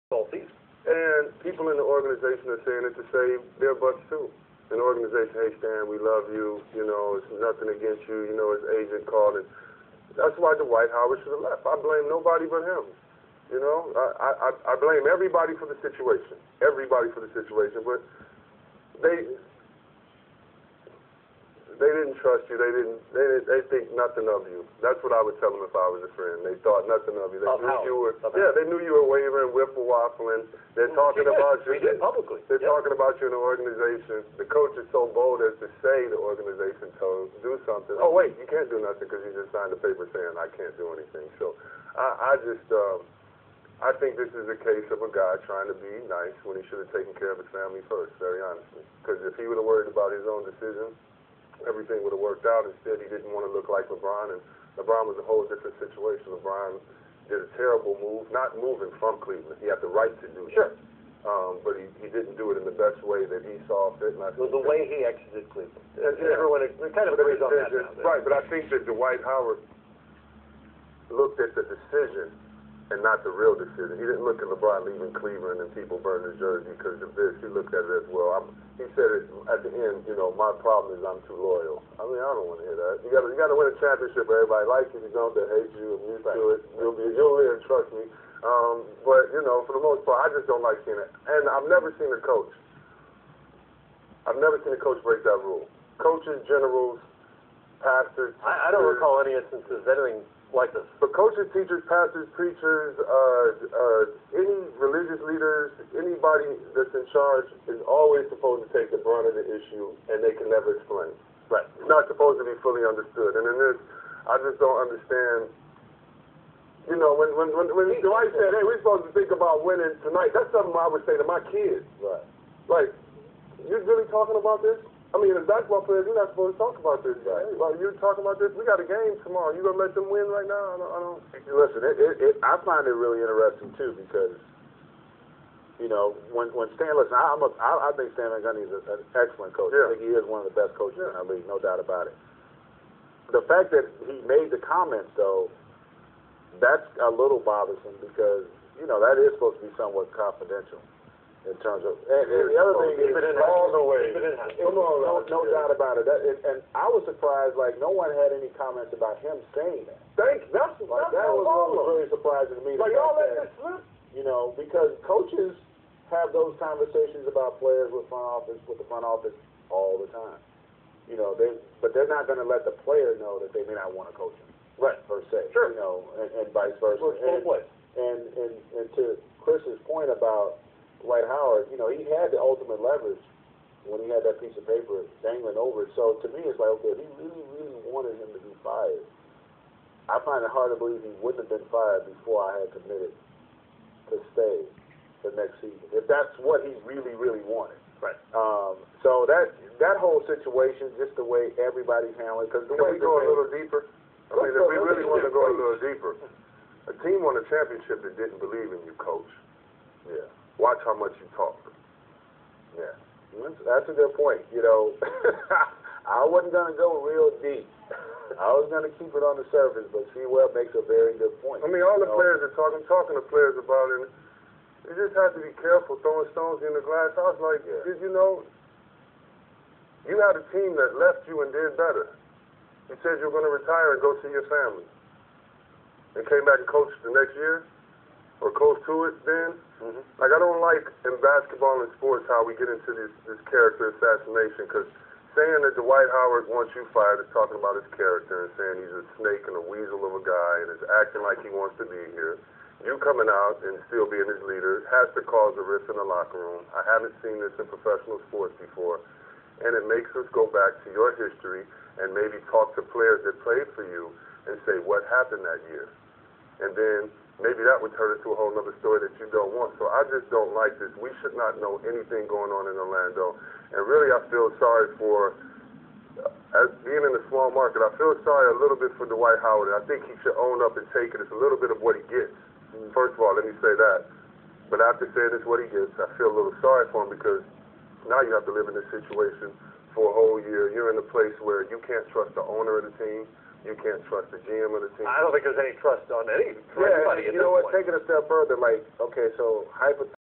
Salty. And people in the organization are saying it to save their butts too. An organization, hey Stan, we love you, you know, it's nothing against you, you know, his agent called, and that's why Dwight Howard should have left. I blame nobody but him. You know, I blame everybody for the situation. Everybody for the situation, but they didn't trust you. They think nothing of you. That's what I would tell them if I was a friend. They thought nothing of you. They knew you were. Yeah, they knew you were wavering, whipple-waffling. They're talking about you. We did publicly. They're talking about you in the organization. The coach is so bold as to say the organization told do something. Oh wait, you can't do nothing because you just signed a paper saying I can't do anything. So I think this is a case of a guy trying to be nice when he should have taken care of his family first. Very honestly, because if he would have worried about his own decisions, everything would have worked out. Instead, he didn't want to look like LeBron, and LeBron was a whole different situation. LeBron did a terrible move, not moving from Cleveland. He had the right to do that. Sure. But he didn't do it in the best way that he saw fit. And it was the way he exited Cleveland. Everyone kind of agrees on that now. Right, but I think that Dwight Howard looked at the decision and not the real decision. He didn't look at LeBron leaving Cleveland and people burning his jersey because of this. He looked at it as, well, he said it at the end, you know, my problem is I'm too loyal. I mean, I don't want to hear that. You got to win a championship. Everybody likes you. You don't, they hate you. I'm used to it. You'll live, trust me. But, you know, for the most part, I just don't like seeing it. And I've never seen a coach break that rule. Coaches, generals, pastors. I don't recall any instances, anything like this. But coaches, teachers, pastors, preachers, any religious leaders, anybody that's in charge is always supposed to take the brunt of the issue, and they can never explain. Right. It's not supposed to be fully understood. And in this, I just don't understand. You know, when Dwight said, hey, we're supposed to think about winning tonight, that's something I would say to my kids. Right. Like, you really talking about this? I mean, as basketball players, you're not supposed to talk about this. Right? Like, you're talking about this? We got a game tomorrow. You going to let them win right now? I don't. Listen, I find it really interesting, too, because, you know, when Stan, listen, I think Stan Van Gundy is an excellent coach. Yeah. I think he is one of the best coaches in our league, no doubt about it. The fact that he made the comments, though, that's a little bothersome because, you know, that is supposed to be somewhat confidential. In terms of, and the other thing is, all the way. No doubt about it. And I was surprised, like, no one had any comments about him saying that. That was really surprising to me. Like, y'all let this slip? You know, because coaches have those conversations about players with the front office all the time. You know, but they're not going to let the player know that they may not want to coach him. Right. Per se. Sure. You know, and vice versa. And to Chris's point about Dwight Howard, you know, he had the ultimate leverage when he had that piece of paper dangling over it. So to me, it's like, okay, if he really, really wanted him to be fired, I find it hard to believe he wouldn't have been fired before I had committed to stay the next season, if that's what he really, really wanted. Right. So that whole situation, just the way everybody's handling, because the way we go a little deeper. I mean, if we really want to go a little deeper, a team won a championship that didn't believe in you, coach. Yeah. Watch how much you talk. Yeah. That's a good point. You know, I wasn't going to go real deep. I was going to keep it on the surface, but Sewell makes a very good point. I mean, all the players are talking to players about it. You just have to be careful throwing stones in the glass house. Like, you know, you had a team that left you and did better. You said you were going to retire and go see your family. And came back and coached the next year? Or coached to it then? Mm-hmm. Like, I don't like in basketball and sports how we get into this character assassination, because saying that Dwight Howard wants you fired is talking about his character and saying he's a snake and a weasel of a guy and is acting like he wants to be here. You coming out and still being his leader has to cause a rift in the locker room. I haven't seen this in professional sports before. And it makes us go back to your history and maybe talk to players that played for you and say, what happened that year? And then maybe that would turn into a whole other story that you don't want. So I just don't like this. We should not know anything going on in Orlando. And really, I feel sorry for, as being in a small market, I feel sorry a little bit for Dwight Howard. I think he should own up and take it. It's a little bit of what he gets. First of all, let me say that. But after saying it's what he gets, I feel a little sorry for him, because now you have to live in this situation for a whole year. You're in a place where you can't trust the owner of the team, you can't trust the GM of the team. I don't think there's any trust on for anybody at you this know what? point. Take it a step further. Like, okay, so hypothetically,